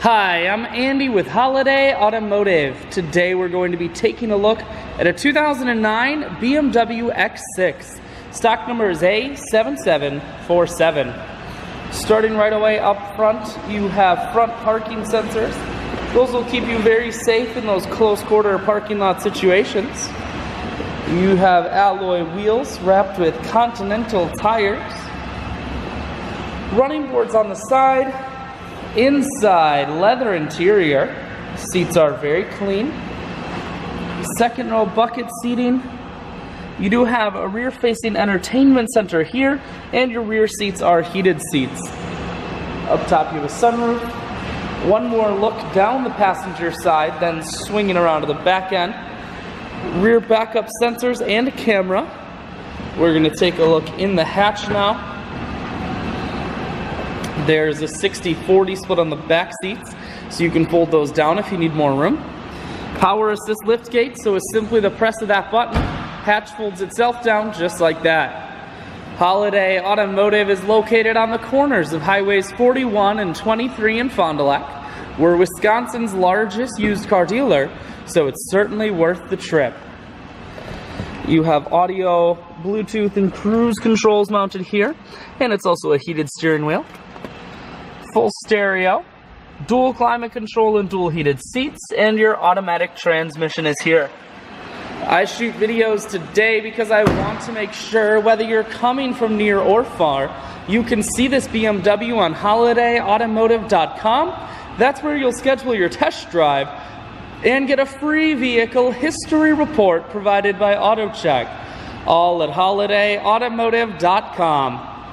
Hi, I'm Andy with Holiday Automotive. Today we're going to be taking a look at a 2009 BMW X6. Stock number is A7747. Starting right away up front, you have front parking sensors. Those will keep you very safe in those close quarter parking lot situations. You have alloy wheels wrapped with Continental tires. Running boards on the side. Inside, leather interior. Seats are very clean. Second row bucket seating. You do have a rear-facing entertainment center here, and your rear seats are heated seats. Up top you have a sunroof. One more look down the passenger side, then swinging around to the back end. Rear backup sensors and a camera. We're going to take a look in the hatch now. There's a 60-40 split on the back seats, so you can fold those down if you need more room. Power assist lift gate, so it's simply the press of that button. Hatch folds itself down just like that. Holiday Automotive is located on the corners of Highways 41 and 23 in Fond du Lac. We're Wisconsin's largest used car dealer, so it's certainly worth the trip. You have audio, Bluetooth, and cruise controls mounted here, and it's also a heated steering wheel. Full stereo, dual climate control and dual heated seats, and your automatic transmission is here. I shoot videos today because I want to make sure whether you're coming from near or far, you can see this BMW on holidayautomotive.com. That's where you'll schedule your test drive and get a free vehicle history report provided by AutoCheck. All at holidayautomotive.com.